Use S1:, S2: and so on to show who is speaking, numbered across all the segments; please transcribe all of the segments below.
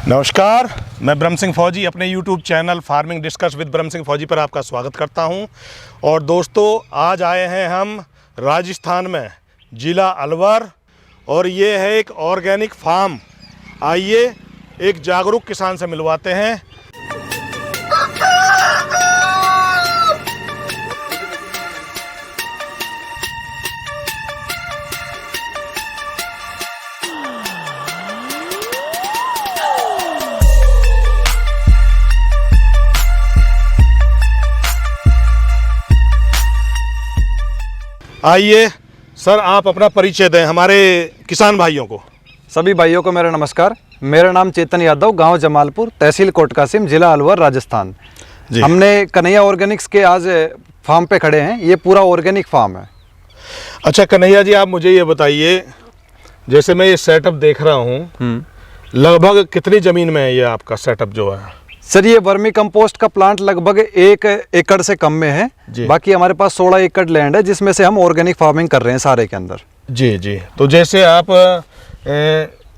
S1: नमस्कार, मैं ब्रह्म सिंह फौजी अपने YouTube channel farming discuss with ब्रह्म सिंह फौजी पर आपका स्वागत करता हूं। और दोस्तों, आज आए हैं हम राजस्थान में, ज़िला अलवर, और ये है एक ऑर्गेनिक फार्म। आइए एक जागरूक किसान से मिलवाते हैं। आइए सर, आप अपना परिचय दें हमारे किसान भाइयों को।
S2: सभी भाइयों को मेरा नमस्कार। मेरा नाम चेतन यादव, गांव जमालपुर, तहसील कोटकासिम, जिला अलवर, राजस्थान। हमने कन्हैया ऑर्गेनिक्स के आज फार्म पे खड़े हैं। ये पूरा ऑर्गेनिक फार्म है।
S1: अच्छा कन्हैया जी, आप मुझे ये बताइए, जैसे मैं ये सेटअप देख रहा हूँ, लगभग कितनी ज़मीन में है ये आपका सेटअप जो है?
S2: सर, ये वर्मी कंपोस्ट का प्लांट लगभग 1 एकड़ से कम में है। बाकी हमारे पास 16 एकड़ लैंड है, जिसमें से हम ऑर्गेनिक फार्मिंग कर रहे हैं सारे के अंदर। जी
S1: जी। तो जैसे आप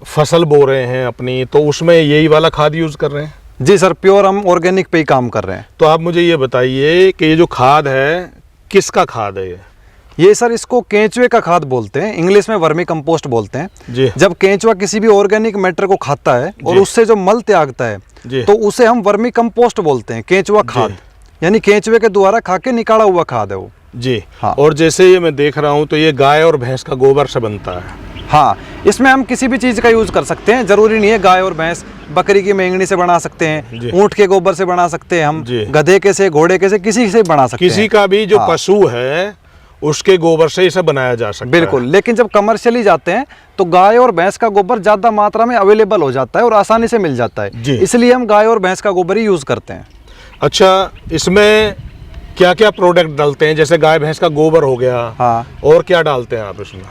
S1: फसल बो रहे हैं अपनी, तो उसमें यही वाला खाद यूज़ कर रहे हैं?
S2: जी सर, प्योर हम ऑर्गेनिक पे ही काम कर रहे हैं।
S1: तो आप मुझे ये बताइए कि ये जो खाद है, किसका खाद है
S2: ये सर, इसको केंचुए का खाद बोलते हैं, इंग्लिश में वर्मी कंपोस्ट बोलते हैं। जी। जब केंचुआ किसी भी ऑर्गेनिक मैटर को खाता है और उससे जो मल त्यागता है, तो उसे हम वर्मी कंपोस्ट बोलते हैं, केंचुआ खाद। यानी केंचुए के द्वारा खा के निकाला हुआ खाद है वो। जी हाँ। और जैसे ये मैं देख रहा हूँ, तो ये गाय और भैंस का गोबर से बनता है। हाँ, इसमें हम किसी भी चीज़ का यूज कर सकते हैं, जरूरी नहीं है गाय और भैंस। बकरी की मेंगनी से बना सकते हैं, ऊँट के गोबर से बना सकते हैं हम, गधे के से, घोड़े के से, किसी से बना सकते हैं। किसी का भी जो पशु है उसके गोबर से इसे बनाया जा सकता है। बिल्कुल। लेकिन जब कमर्शियली जाते हैं तो गाय और भैंस का गोबर ज्यादा मात्रा में अवेलेबल हो जाता है और आसानी से मिल जाता है, इसलिए हम गाय और भैंस का गोबर ही यूज करते हैं। अच्छा, इसमें क्या क्या प्रोडक्ट डालते हैं? जैसे गाय भैंस का गोबर हो गया, हाँ, और क्या डालते हैं आप इसमें?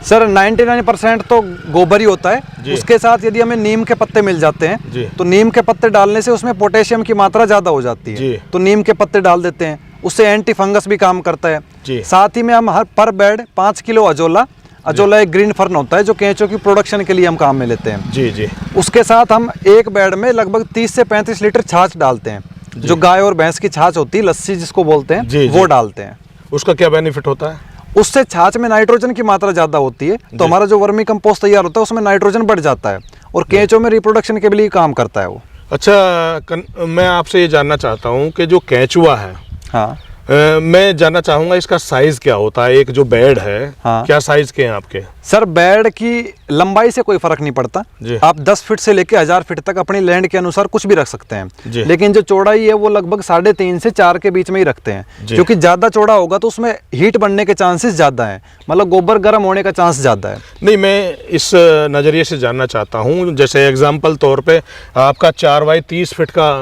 S2: सर 99% तो गोबर ही होता है। उसके साथ यदि हमें नीम के पत्ते मिल जाते हैं तो नीम के पत्ते डालने से उसमें पोटेशियम की मात्रा ज्यादा हो जाती है, तो नीम के पत्ते डाल देते हैं। उससे एंटी फंगस भी काम करता है। साथ ही में हम हर पर बेड 5 किलो अजोला एक ग्रीन फर्न होता है जो केंचुओं की प्रोडक्शन के लिए हम काम में लेते हैं। जी जी। उसके साथ हम एक बेड में लगभग 30 से 35 लीटर छाछ डालते हैं, जो गाय और भैंस की छाछ होती है, लस्सी जिसको बोलते हैं, वो डालते हैं। उसका क्या बेनिफिट होता है? उससे छाछ में नाइट्रोजन की मात्रा ज्यादा होती है, तो हमारा जो वर्मी कंपोस्ट तैयार होता है उसमें नाइट्रोजन बढ़ जाता है और केंचुओं में रिप्रोडक्शन के लिए काम करता है वो। अच्छा, मैं आपसे ये जानना चाहता हूँ कि जो केंचुआ है, हाँ, मैं जानना चाहूंगा इसका साइज क्या होता है? एक जो बेड है, हाँ, क्या साइज के हैं आपके? सर, बेड की लंबाई से कोई फर्क नहीं पड़ता। आप 10 फीट से लेके 1000 फीट तक अपनी लैंड के अनुसार कुछ भी रख सकते हैं, लेकिन जो चौड़ाई है वो लगभग 3.5 से 4 के बीच में ही रखते हैं, क्योंकि ज्यादा चौड़ा होगा तो उसमें हीट बढ़ने के चांसेस ज्यादा है, मतलब गोबर गर्म होने का चांस ज्यादा है। नहीं, मैं इस नजरिए से जानना चाहता हूँ, जैसे एग्जाम्पल तौर पर आपका 4 बाई 30 फीट का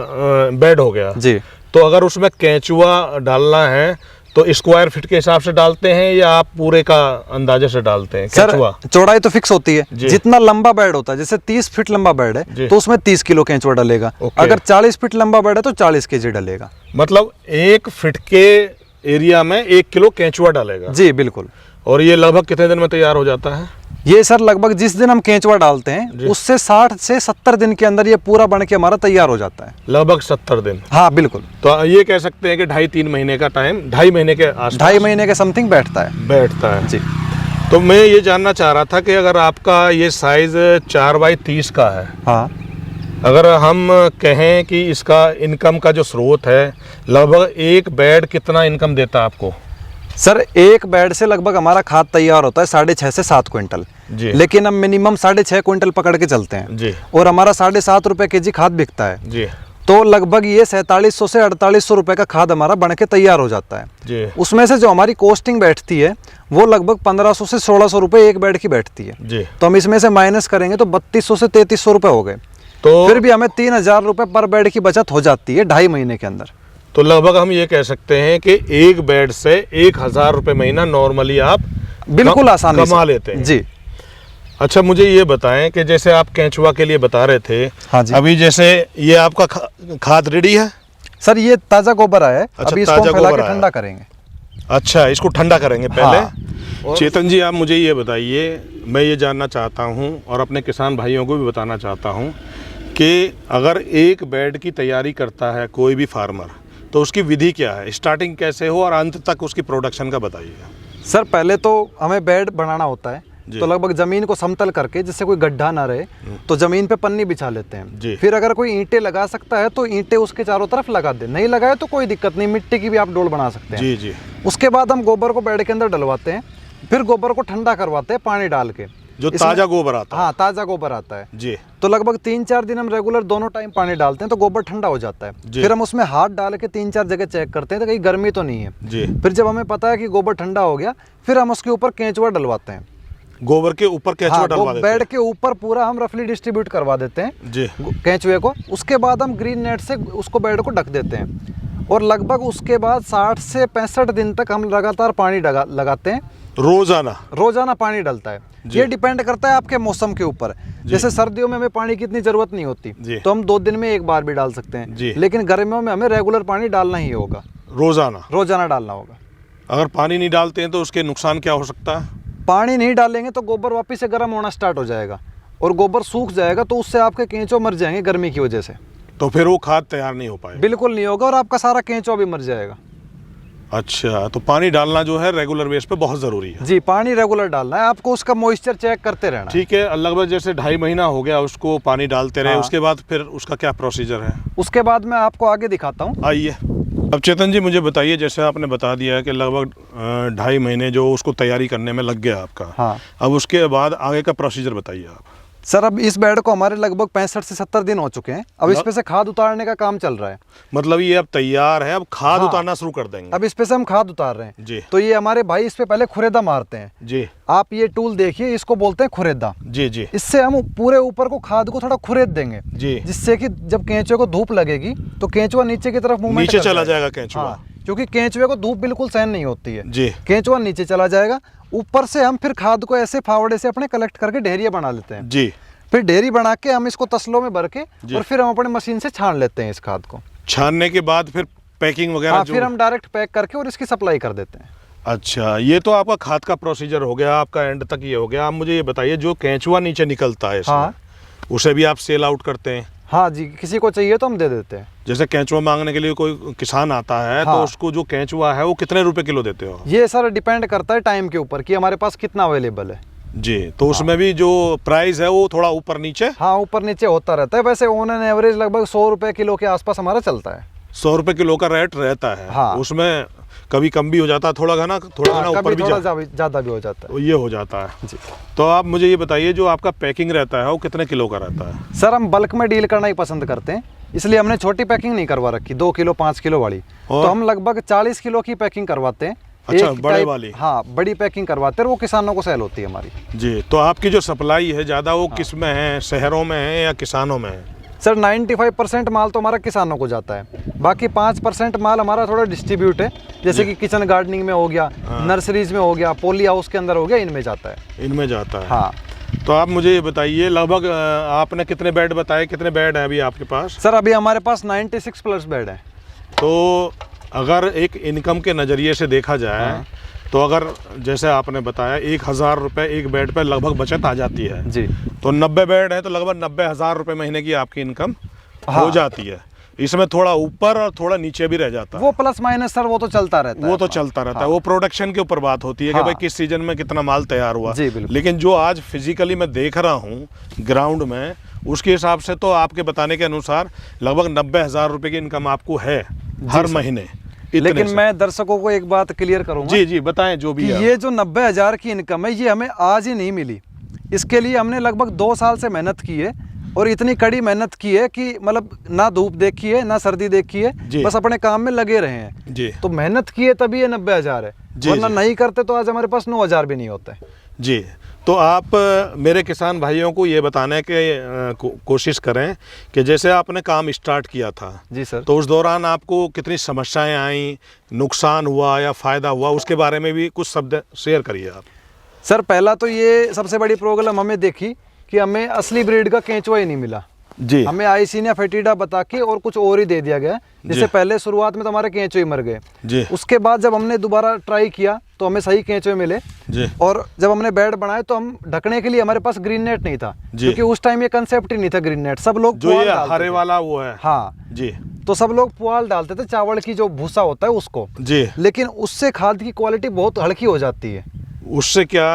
S2: बेड हो गया जी, तो अगर उसमें केंचुआ डालना है तो स्क्वायर फीट के हिसाब से डालते हैं या आप पूरे का अंदाजे से डालते हैं? सर, चौड़ाई तो फिक्स होती है। जितना लंबा बेड होता है, जैसे 30 फीट लंबा बेड है तो उसमें 30 किलो केंचुआ डलेगा। अगर 40 फीट लंबा बेड है तो 40 केजी डलेगा। मतलब 1 फीट के एरिया में 1 किलो केंचुआ डालेगा? जी बिल्कुल। और ये लगभग कितने दिन में तैयार हो जाता है? ये सर, लगभग जिस दिन हम केंचुआ डालते हैं उससे 60 से 70 दिन के अंदर ये पूरा बन के हमारा तैयार हो जाता है। लगभग 70 दिन? हाँ बिल्कुल। तो ये कह सकते हैं कि 2.5-3 महीने का टाइम, 2.5 महीने के आसपास, 2.5 महीने के समथिंग बैठता है जी। तो मैं ये जानना चाह रहा था कि अगर आपका ये साइज 4 बाई 30 का है, हाँ, अगर हम कहें कि इसका इनकम का जो स्रोत है, लगभग एक बेड कितना इनकम देता है आपको? सर, एक बेड से लगभग हमारा खाद तैयार होता है 6.5 से 7 क्विंटल, लेकिन हम मिनिमम 6.5 क्विंटल पकड़ के चलते हैं जी, और हमारा 7.5 रुपए केजी खाद बिकता है जी। तो लगभग ये 4700 से 4800 रुपए का खाद हमारा बन के तैयार हो जाता है जी। उसमें से जो हमारी कॉस्टिंग बैठती है वो लगभग 1500 से 1600 रुपए एक बेड की बैठती है जी। तो हम इसमें से माइनस करेंगे तो 3200 से 3300 रुपए हो गए, तो फिर भी हमें 3000 रुपए पर बेड की बचत हो जाती है 2.5 महीने के अंदर। तो लगभग हम ये कह सकते हैं कि एक बेड से 1000 रुपए महीना नॉर्मली आप बिल्कुल आसानी कमा लेते हैं जी। अच्छा, मुझे ये बताएं कि जैसे आप केंचुआ के लिए बता रहे थे, हाँ जी, अभी जैसे ये आपका खाद रेडी है? सर, ये ताजा गोबर आया है। अच्छा, अभी इसको फैला के ठंडा करेंगे। अच्छा, इसको ठंडा करेंगे पहले। हाँ। चेतन जी, आप मुझे ये बताइए, मैं ये जानना चाहता हूँ और अपने किसान भाइयों को भी बताना चाहता हूँ
S1: कि अगर एक बेड की तैयारी करता है कोई भी फार्मर, तो उसकी विधि क्या है, स्टार्टिंग कैसे हो और अंत तक उसकी प्रोडक्शन का बताइए।
S2: सर पहले तो हमें बेड बनाना होता है, तो लगभग ज़मीन को समतल करके, जिससे कोई गड्ढा ना रहे, तो ज़मीन पे पन्नी बिछा लेते हैं। फिर अगर कोई ईंटें लगा सकता है तो ईंटें उसके चारों तरफ लगा दे, नहीं लगाए तो कोई दिक्कत नहीं, मिट्टी की भी आप डोल बना सकते हैं।
S1: जी जी।
S2: उसके बाद हम गोबर को बेड के अंदर डलवाते हैं, फिर गोबर को ठंडा करवाते हैं पानी डाल के,
S1: जो ताज़ा गोबर आता है।
S2: हाँ, ताज़ा गोबर आता है
S1: जी।
S2: तो लगभग 3-4 दिन हम रेगुलर दोनों टाइम पानी डालते हैं, तो गोबर ठंडा हो जाता है। फिर हम उसमें हाथ डाल के 3-4 जगह चेक करते हैं तो कहीं गर्मी तो नहीं है
S1: जी।
S2: फिर जब हमें पता है कि गोबर ठंडा हो गया, फिर हम उसके ऊपर केंचुआ डलवाते हैं।
S1: गोबर के ऊपर केंचुआ डलवा देते हैं।
S2: बेड के ऊपर पूरा हम रफली डिस्ट्रीब्यूट करवा देते हैं
S1: जी
S2: केंचुए को। उसके बाद हम ग्रीन नेट से उसको बेड को ढक देते हैं, और लगभग उसके बाद 60 से 65 दिन तक हम लगातार पानी लगाते हैं। रोजाना पानी डलता है। ये डिपेंड करता है आपके मौसम के ऊपर। जैसे सर्दियों में हमें पानी की इतनी जरूरत नहीं होती, तो हम 2 दिन में एक बार भी डाल सकते हैं, लेकिन गर्मियों में हमें रेगुलर पानी डालना ही होगा, रोजाना डालना होगा।
S1: अगर पानी नहीं डालते हैं तो उसके नुकसान क्या हो सकता है?
S2: पानी नहीं डालेंगे तो गोबर वापस से गर्म होना स्टार्ट हो जाएगा और गोबर सूख जाएगा, तो उससे आपके केंचुए मर जाएंगे गर्मी की वजह से।
S1: तो फिर वो खाद तैयार नहीं हो पाएगा?
S2: बिल्कुल नहीं होगा, और आपका सारा केंचुआ भी मर जाएगा।
S1: अच्छा, तो पानी डालना जो है रेगुलर बेस पे बहुत ज़रूरी है।
S2: जी, पानी रेगुलर डालना है, आपको उसका मॉइस्चर चेक करते रहना।
S1: ठीक है, लगभग जैसे 2.5 महीना हो गया उसको पानी डालते रहे। उसके बाद फिर उसका क्या प्रोसीजर है?
S2: उसके बाद मैं आपको आगे दिखाता हूँ,
S1: आइए। अब चेतन जी मुझे बताइए, जैसे आपने बता दिया है कि लगभग 2.5 महीने जो उसको तैयारी करने में लग गया आपका।
S2: हाँ।
S1: अब उसके बाद आगे का प्रोसीजर बताइए आप।
S2: सर अब इस बेड को हमारे लगभग 65 से 70 दिन हो चुके हैं। अब इस पे से खाद उतारने का काम चल रहा है।
S1: मतलब ये अब तैयार है, अब खाद उतारना शुरू कर देंगे।
S2: अब इस पे से हम खाद उतार रहे हैं
S1: जी।
S2: तो ये हमारे भाई इस पे पहले खुरेदा मारते हैं।
S1: जी।
S2: आप ये टूल देखिए, इसको बोलते हैं खुरेदा।
S1: जी जी।
S2: इससे हम पूरे ऊपर को खाद को थोड़ा खुरेद देंगे
S1: जी,
S2: जिससे कि जब केंचुए को धूप लगेगी तो केंचुआ नीचे की तरफ मूवमेंट
S1: नीचे चला जाएगा केंचुआ।
S2: हाँ, क्योंकि केंचुए को धूप बिल्कुल सहन नहीं होती है।
S1: जी।
S2: केंचुआ नीचे चला जाएगा। ऊपर से हम फिर खाद को ऐसे फावड़े से अपने कलेक्ट करके ढेरिया बना लेते हैं।
S1: जी।
S2: फिर ढेरी बना के हम इसको तसलों में भर के और फिर हम अपने मशीन से छान लेते हैं इस खाद को।
S1: छानने के बाद फिर पैकिंग वगैरह?
S2: हाँ, फिर हम डायरेक्ट पैक करके और इसकी सप्लाई कर देते हैं।
S1: अच्छा, ये तो आपका खाद का प्रोसीजर हो गया, आपका एंड तक ये हो गया। आप मुझे ये बताइए, जो केंचुआ नीचे निकलता है इसमें, उसे भी आप सेल आउट करते हैं?
S2: हाँ जी, किसी को चाहिए तो हम दे देते हैं।
S1: जैसे केंचुआ मांगने के लिए कोई किसान आता है, तो उसको जो केंचुआ है वो कितने रुपए किलो देते हो?
S2: ये सर डिपेंड करता है टाइम के ऊपर कि हमारे पास कितना अवेलेबल है।
S1: जी, तो उसमें भी जो प्राइस है वो थोड़ा ऊपर नीचे?
S2: हाँ, ऊपर नीचे होता रहता है। वैसे ऑन एन एवरेज लगभग 100 रुपए किलो के आसपास हमारा चलता है।
S1: 100 रुपए किलो का रेट रहता है।
S2: हाँ।
S1: उसमें कभी कम भी हो जाता है, थोड़ा घना ऊपर भी
S2: ज्यादा भी हो जाता है।
S1: ये हो जाता है
S2: जी।
S1: तो आप मुझे ये बताइए, जो आपका पैकिंग रहता है वो कितने किलो का रहता है?
S2: सर हम बल्क में डील करना ही पसंद करते हैं, इसलिए हमने छोटी पैकिंग नहीं करवा रखी, 2 किलो 5 किलो वाली। तो हम लगभग 40 किलो की पैकिंग करवाते हैं।
S1: अच्छा, बड़े वाली?
S2: हाँ, बड़ी पैकिंग करवाते हैं, वो किसानों को सेल होती है हमारी।
S1: जी। तो आपकी जो सप्लाई है ज़्यादा वो किस में है, शहरों में है या किसानों में है?
S2: सर 95% माल तो हमारा किसानों को जाता है, बाकी 5% माल हमारा थोड़ा डिस्ट्रीब्यूट है, जैसे कि किचन गार्डनिंग में हो गया, नर्सरीज में हो गया, पोली हाउस के अंदर हो गया, इनमें जाता है।
S1: इनमें जाता है।
S2: हाँ।
S1: तो आप मुझे ये बताइए, लगभग आपने कितने बेड बताए, कितने बेड हैं अभी आपके पास?
S2: सर अभी हमारे पास 96 प्लस बेड है।
S1: तो अगर एक इनकम के नज़रिए से देखा जाए, तो अगर जैसे आपने बताया 1000 रुपये एक बेड पे लगभग बचत आ जाती है
S2: जी,
S1: तो 90 बेड है तो लगभग 90,000 रुपये महीने की आपकी इनकम हो जाती है। इसमें थोड़ा ऊपर और थोड़ा नीचे भी रह जाता है।
S2: वो प्लस माइनस सर वो तो चलता रहता है।
S1: वो तो चलता रहता है। वो प्रोडक्शन के ऊपर बात होती है कि भाई किस सीजन में कितना माल तैयार हुआ। लेकिन जो आज फिजिकली मैं देख रहा हूँ ग्राउंड में, उसके हिसाब से तो आपके बताने के अनुसार लगभग 90,000 रुपये की इनकम आपको है हर महीने।
S2: लेकिन मैं दर्शकों को एक बात क्लियर करूंगा।
S1: जी जी, बताएं जो भी है।
S2: ये जो 90,000 की इनकम है ये हमें आज ही नहीं मिली, इसके लिए हमने लगभग 2 साल से मेहनत की है, और इतनी कड़ी मेहनत की है कि मतलब ना धूप देखी है ना सर्दी देखी है, बस अपने काम में लगे रहे हैं जी। तो मेहनत की है तभी ये 90,000 है, वरना नहीं करते तो आज हमारे पास 9,000 भी नहीं होते
S1: जी। तो आप मेरे किसान भाइयों को ये बताने के कोशिश करें कि जैसे आपने काम स्टार्ट किया था
S2: जी सर,
S1: तो उस दौरान आपको कितनी समस्याएं आई, नुकसान हुआ या फ़ायदा हुआ, उसके बारे में भी कुछ शब्द शेयर करिए आप।
S2: सर पहला तो ये सबसे बड़ी प्रॉब्लम हमें देखी कि हमें असली ब्रीड का केंचुआ ही नहीं मिला।
S1: जी।
S2: हमें आइसिनिया फेटिडा बता के और कुछ और ही दे दिया गया। जैसे पहले शुरुआत में तो हमारे केंचुए ही मर गए
S1: जी।
S2: उसके बाद जब हमने दोबारा ट्राई किया तो हमें सही केंचुए मिले
S1: जी।
S2: और जब हमने बेड बनाए तो हम ढकने के लिए हमारे पास ग्रीन नेट नहीं था, क्योंकि उस टाइम ये कंसेप्ट ही नहीं था ग्रीन नेट। सब लोग
S1: जो ये हरे वाला वो है,
S2: हाँ
S1: जी,
S2: तो सब लोग पुआल डालते थे, चावल की जो भूसा होता है उसको
S1: जी।
S2: लेकिन उससे खाद की क्वालिटी बहुत हल्की हो जाती है।
S1: उससे क्या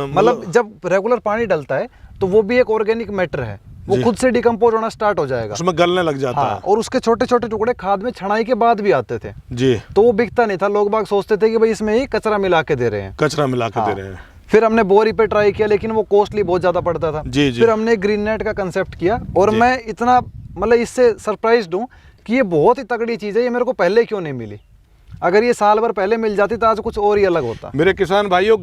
S2: मतलब जब रेगुलर पानी डलता है तो वो भी एक ऑर्गेनिक मैटर है, वो खुद से डिकम्पोज होना स्टार्ट हो जाएगा,
S1: उसमें गलने लग जाता है।
S2: और उसके छोटे छोटे टुकड़े खाद में छनाई के बाद भी आते थे
S1: जी।
S2: तो वो बिकता नहीं था। लोग बाग सोचते थे कि भाई इसमें ही कचरा मिला के दे रहे हैं,
S1: कचरा मिला के दे रहे हैं।
S2: फिर हमने बोरी पे ट्राई किया लेकिन वो कॉस्टली बहुत ज्यादा पड़ता था।
S1: जी, जी।
S2: फिर हमने ग्रीन नेट का कंसेप्ट किया और मैं इतना मतलब इससे सरप्राइज्ड हूँ कि ये बहुत ही तगड़ी चीज है, ये मेरे को पहले क्यों नहीं मिली। अगर ये साल भर पहले मिल जाती तो आज कुछ और ही अलग होता।
S1: मेरे किसान भाइयों,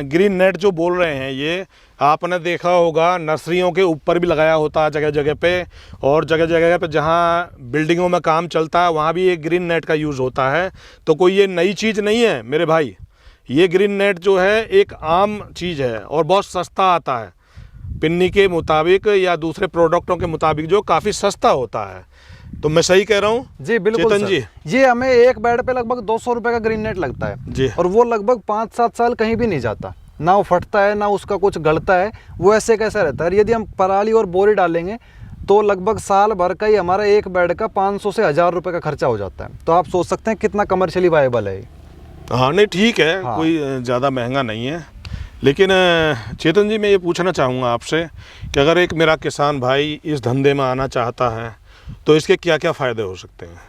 S1: ग्रीन नेट जो बोल रहे हैं ये आपने देखा होगा नर्सरियों के ऊपर भी लगाया होता है जगह जगह पे, और जगह जगह पे जहाँ बिल्डिंगों में काम चलता है वहाँ भी ये ग्रीन नेट का यूज़ होता है। तो कोई ये नई चीज़ नहीं है मेरे भाई, ये ग्रीन नेट जो है एक आम चीज़ है और बहुत सस्ता आता है पिन्नी के मुताबिक या दूसरे प्रोडक्टों के मुताबिक जो काफ़ी सस्ता होता है। तो मैं सही कह रहा हूँ?
S2: जी बिल्कुल
S1: चेतन जी।
S2: ये हमें एक बेड पे लगभग 200 रुपए का ग्रीन नेट लगता है
S1: जी।
S2: और वो लगभग 5-7 साल कहीं भी नहीं जाता, ना वो फटता है ना उसका कुछ गलता है, वो ऐसे कैसा रहता है। यदि हम पराली और बोरी डालेंगे तो लगभग साल भर का ही हमारा एक बेड का 500 से 1000 रुपए का खर्चा हो जाता है। तो आप सोच सकते हैं कितना कमर्शियली वायबल है।
S1: हाँ नहीं ठीक है,
S2: हाँ।
S1: कोई ज़्यादा महंगा नहीं है। लेकिन चेतन जी, मैं ये पूछना चाहूँगा आपसे कि अगर एक मेरा किसान भाई इस धंधे में आना चाहता है तो इसके क्या क्या फ़ायदे हो सकते हैं?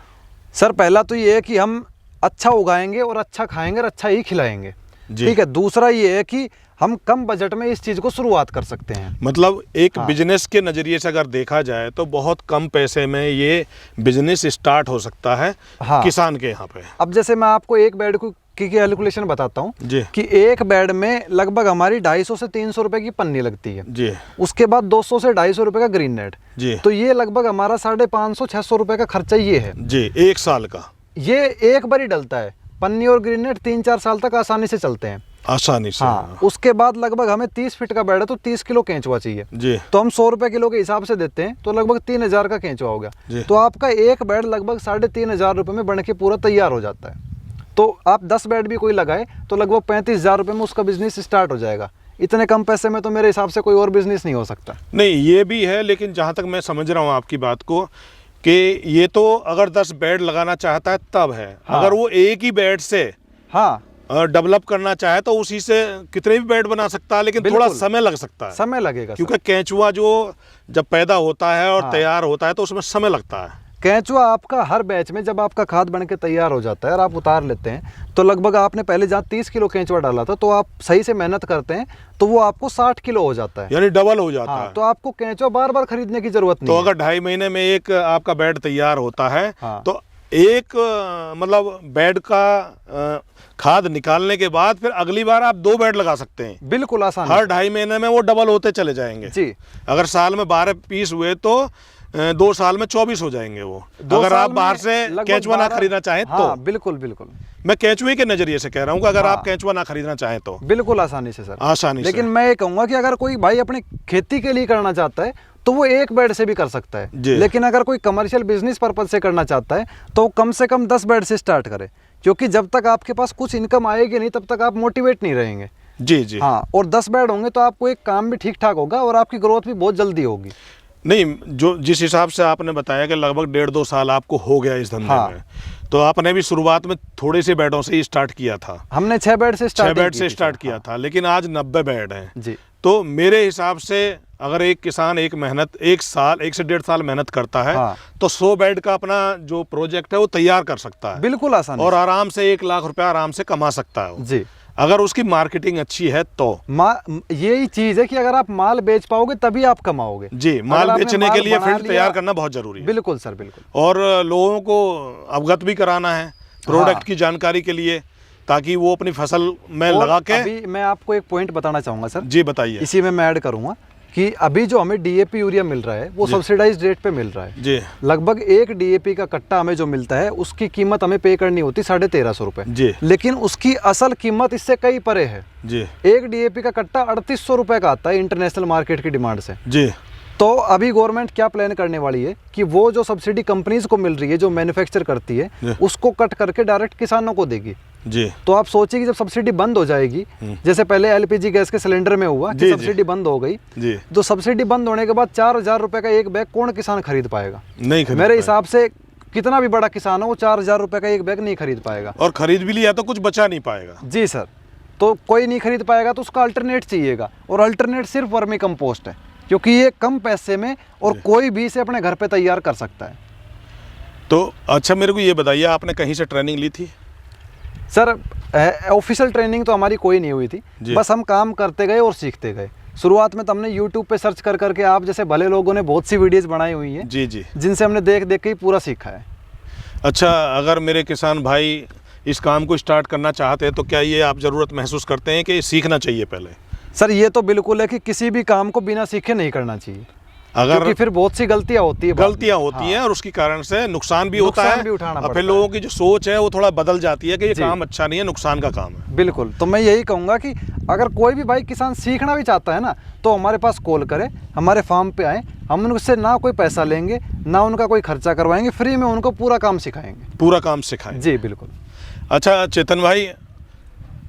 S2: सर पहला तो ये है कि हम अच्छा उगाएंगे और अच्छा खाएंगे और अच्छा ही खिलाएंगे, ठीक है। दूसरा ये है कि हम कम बजट में इस चीज़ को शुरुआत कर सकते हैं।
S1: मतलब एक बिजनेस के नज़रिए से अगर देखा जाए तो बहुत कम पैसे में ये बिजनेस स्टार्ट हो सकता है किसान के यहाँ पे।
S2: अब जैसे मैं आपको एक बेड की कैलकुलेशन बताता हूँ कि एक बेड में लगभग हमारी 250 से 300 रुपए की पन्नी लगती है
S1: जी।
S2: उसके बाद 200 से 250 रुपए का ग्रीन नेट
S1: जी।
S2: तो ये लगभग हमारा 550-600 रुपए का खर्चा ये है
S1: जी, एक साल का।
S2: ये एक बार ही डलता है। पन्नी और ग्रीन नेट 3-4 साल तक आसानी से चलते हैं,
S1: आसानी से।
S2: हाँ। उसके बाद लगभग हमें 30 फीट का बेड है तो 30 किलो केंचुआ चाहिए
S1: जी।
S2: तो हम 100 रुपए किलो के हिसाब से देते हैं तो लगभग 3000 का केंचुआ हो गया। तो आपका एक बेड लगभग 3500 रुपए में बन के पूरा तैयार हो जाता है। तो आप 10 बेड भी कोई लगाए तो लगभग 35,000 रुपए में उसका बिजनेस स्टार्ट हो जाएगा। इतने कम पैसे में तो मेरे हिसाब से कोई और बिजनेस नहीं हो सकता।
S1: नहीं ये भी है, लेकिन जहाँ तक मैं समझ रहा हूँ आपकी बात को कि ये तो अगर 10 बेड लगाना चाहता है तब है।
S2: हाँ।
S1: अगर वो एक ही बेड से
S2: हाँ
S1: डेवलप करना चाहे तो उसी से कितने भी बेड बना सकता है, लेकिन थोड़ा समय लग सकता है।
S2: समय लगेगा
S1: क्योंकि केंचुआ जो जब पैदा होता है और तैयार होता है तो उसमें समय लगता है।
S2: केंचुआ आपका हर बैच में जब आपका खाद बन के तैयार हो जाता है और आप उतार लेते हैं तो लगभग आपने पहले जहाँ 30 किलो केंचुआ डाला था तो आप सही से मेहनत करते हैं तो वो आपको 60 किलो हो जाता है,
S1: यानी डबल हो जाता है।
S2: तो आपको केंचुआ बार बार खरीदने की जरूरत नहीं
S1: तो अगर 2.5 महीने में एक आपका बेड तैयार होता है तो एक मतलब बेड का खाद निकालने के बाद फिर अगली बार आप 2 बेड लगा सकते हैं।
S2: बिल्कुल आसान।
S1: हर 2.5 महीने में वो डबल होते चले जाएंगे
S2: जी।
S1: अगर साल में 12 पीस हुए तो 2 साल में 24 हो जाएंगे वो, अगर आप बाहर से केंचुआ ना खरीदना चाहें तो।
S2: बिल्कुल बिल्कुल,
S1: मैं केंचुए के नजरिए से कह रहा हूँ कि अगर आप केंचुआ ना खरीदना चाहें तो
S2: बिल्कुल आसानी से सर,
S1: आसानी से।
S2: लेकिन मैं ये कहूँगा कि अगर कोई भाई अपनी खेती के लिए करना चाहता है तो वो एक बेड से भी कर सकता है, लेकिन अगर कोई कमर्शियल बिजनेस पर्पज से करना चाहता है तो कम से कम 10 बेड से स्टार्ट करे, क्योंकि जब तक आपके पास कुछ इनकम आएगी नहीं तब तक आप मोटिवेट नहीं रहेंगे।
S1: जी जी
S2: हाँ, और 10 बेड होंगे तो आपको एक काम भी ठीक ठाक होगा और आपकी ग्रोथ भी बहुत जल्दी होगी।
S1: नहीं, जो जिस हिसाब से आपने बताया कि लगभग 1.5-2 साल आपको हो गया इस धंधे में, तो आपने भी शुरुआत में थोड़े से बेडों से ही स्टार्ट किया था।
S2: हमने 6 बेड से
S1: स्टार्ट किया था, लेकिन आज 90 बेड हैं
S2: जी।
S1: तो मेरे हिसाब से अगर एक किसान एक से 1.5 साल मेहनत करता है तो 100 बेड का अपना जो प्रोजेक्ट है वो तैयार कर सकता है।
S2: बिल्कुल आसान, और
S1: आराम से 1 लाख रुपया आराम से कमा सकता है
S2: जी,
S1: अगर उसकी मार्केटिंग अच्छी है तो।
S2: यही चीज है कि अगर आप माल बेच पाओगे तभी आप कमाओगे।
S1: जी, माल बेचने के लिए फील्ड तैयार करना बहुत जरूरी है।
S2: बिल्कुल सर, बिल्कुल।
S1: और लोगों को अवगत भी कराना है प्रोडक्ट की जानकारी के लिए, ताकि वो अपनी फसल में लगा के।
S2: अभी मैं आपको एक पॉइंट बताना चाहूंगा सर।
S1: जी बताइए।
S2: इसी में मैं ऐड करूंगा कि अभी जो हमें डीएपी यूरिया मिल रहा है वो सब्सिडाइज्ड रेट पे मिल रहा है
S1: जी।
S2: लगभग एक डीएपी का कट्टा हमें जो मिलता है उसकी कीमत हमें पे करनी होती 1350 रुपए
S1: जी, लेकिन
S2: उसकी असल कीमत इससे कई परे है जी। एक डीएपी का कट्टा 3800 रुपए का आता है इंटरनेशनल मार्केट की डिमांड से जी। तो अभी गवर्नमेंट क्या प्लान करने वाली है कि वो जो सब्सिडी कंपनीज को मिल रही है, जो मैन्युफैक्चर करती है, उसको कट करके डायरेक्ट किसानों को देगी
S1: जी।
S2: तो आप सोचिए कि जब सब्सिडी बंद हो जाएगी, जैसे पहले एलपीजी गैस के सिलेंडर में हुआ कि सब्सिडी बंद हो गई जी। तो सब्सिडी बंद होने के बाद 4,000 रुपए का एक बैग कौन किसान खरीद पाएगा?
S1: नहीं खरीद
S2: मेरे हिसाब से कितना भी बड़ा किसान हो वो 4,000 रुपए का एक बैग नहीं खरीद पाएगा,
S1: और खरीद भी लिया तो कुछ बचा नहीं पाएगा।
S2: जी सर, तो कोई नहीं खरीद पाएगा तो उसका अल्टरनेट चाहिएगा, और अल्टरनेट सिर्फ वर्मी कंपोस्ट है, क्योंकि ये कम पैसे में और कोई भी इसे अपने घर पे तैयार कर सकता है।
S1: तो अच्छा मेरे को ये बताइए, आपने कहीं से ट्रेनिंग ली थी?
S2: सर ऑफिशियल ट्रेनिंग तो हमारी कोई नहीं हुई थी, बस हम काम करते गए और सीखते गए। शुरुआत में तो हमने YouTube पे सर्च कर करके, आप जैसे भले लोगों ने बहुत सी वीडियोस बनाई हुई हैं
S1: जी जी,
S2: जिनसे हमने देख देख के ही पूरा सीखा है।
S1: अच्छा, अगर मेरे किसान भाई इस काम को स्टार्ट करना चाहते हैं तो क्या ये आप ज़रूरत महसूस करते हैं कि सीखना चाहिए पहले?
S2: सर ये तो बिल्कुल है कि किसी भी काम को बिना सीखे नहीं करना चाहिए, क्योंकि फिर बहुत सी गलतियां होती है और
S1: उसकी कारण से नुकसान भी होता है, और फिर लोगों की जो सोच है वो थोड़ा बदल जाती है कि ये काम अच्छा नहीं है, नुकसान का काम है।
S2: बिल्कुल, तो मैं यही कहूँगा कि अगर कोई भी भाई किसान सीखना भी चाहता है ना, तो हमारे पास कॉल करे, हमारे फार्म पे आए, हम उनसे ना कोई पैसा लेंगे ना उनका कोई खर्चा करवाएंगे, फ्री में उनको पूरा काम सिखाएंगे। जी बिल्कुल।
S1: अच्छा चेतन भाई,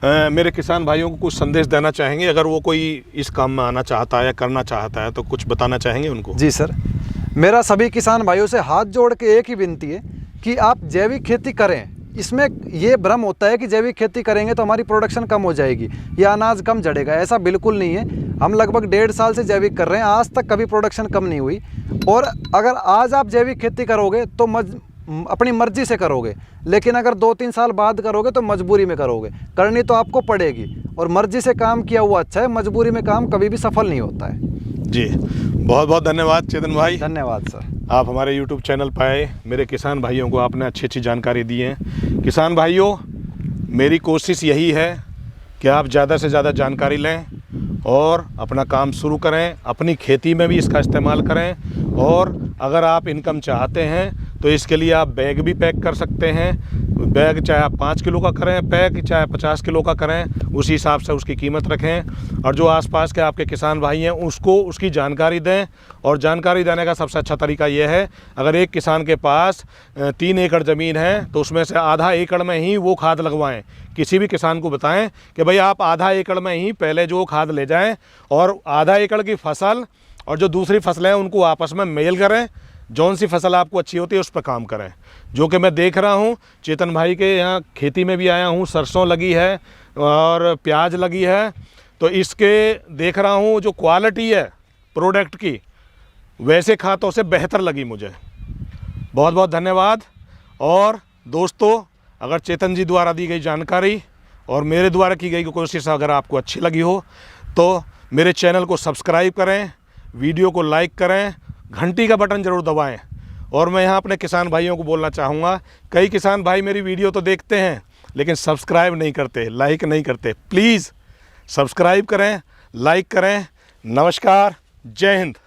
S1: मेरे किसान भाइयों को कुछ संदेश देना चाहेंगे? अगर वो कोई इस काम में आना चाहता है या करना चाहता है तो कुछ बताना चाहेंगे उनको?
S2: जी सर, मेरा सभी किसान भाइयों से हाथ जोड़ के एक ही विनती है कि आप जैविक खेती करें। इसमें ये भ्रम होता है कि जैविक खेती करेंगे तो हमारी प्रोडक्शन कम हो जाएगी या अनाज कम झड़ेगा, ऐसा बिल्कुल नहीं है। हम लगभग 1.5 साल से जैविक कर रहे हैं, आज तक कभी प्रोडक्शन कम नहीं हुई। और अगर आज आप जैविक खेती करोगे तो अपनी मर्जी से करोगे, लेकिन अगर 2-3 साल बाद करोगे तो मजबूरी में करोगे, करनी तो आपको पड़ेगी। और मर्जी से काम किया हुआ अच्छा है, मजबूरी में काम कभी भी सफल नहीं होता है।
S1: जी, बहुत बहुत धन्यवाद चेतन भाई।
S2: धन्यवाद सर।
S1: आप हमारे YouTube चैनल पर आए, मेरे किसान भाइयों को आपने अच्छी अच्छी जानकारी दी है। किसान भाइयों, मेरी कोशिश यही है कि आप ज़्यादा से ज़्यादा जानकारी लें और अपना काम शुरू करें, अपनी खेती में भी इसका इस्तेमाल करें। और अगर आप इनकम चाहते हैं तो इसके लिए आप बैग भी पैक कर सकते हैं। बैग चाहे आप 5 किलो का करें पैक, चाहे 50 किलो का करें, उसी हिसाब से उसकी कीमत रखें। और जो आसपास के आपके किसान भाई हैं उसको उसकी जानकारी दें। और जानकारी देने का सबसे अच्छा तरीका यह है, अगर एक किसान के पास 3 एकड़ ज़मीन है तो उसमें से आधा एकड़ में ही वो खाद लगवाएं। किसी भी किसान को बताएं कि भाई आप आधा एकड़ में ही पहले जो खाद ले जाएं, और आधा एकड़ की फसल और जो दूसरी फसलें हैं उनको आपस में मेल करें। जौन सी फसल आपको अच्छी होती है उस पर काम करें। जो कि मैं देख रहा हूँ चेतन भाई के यहाँ खेती में भी आया हूँ, सरसों लगी है और प्याज लगी है, तो इसके देख रहा हूँ जो क्वालिटी है प्रोडक्ट की, वैसे खातों से बेहतर लगी मुझे। बहुत बहुत धन्यवाद। और दोस्तों, अगर चेतन जी द्वारा दी गई जानकारी और मेरे द्वारा की गई कोशिश अगर आपको अच्छी लगी हो तो मेरे चैनल को सब्सक्राइब करें, वीडियो को लाइक करें, घंटी का बटन ज़रूर दबाएं। और मैं यहाँ अपने किसान भाइयों को बोलना चाहूँगा, कई किसान भाई मेरी वीडियो तो देखते हैं लेकिन सब्सक्राइब नहीं करते, लाइक नहीं करते। प्लीज़ सब्सक्राइब करें, लाइक करें। नमस्कार, जय हिंद।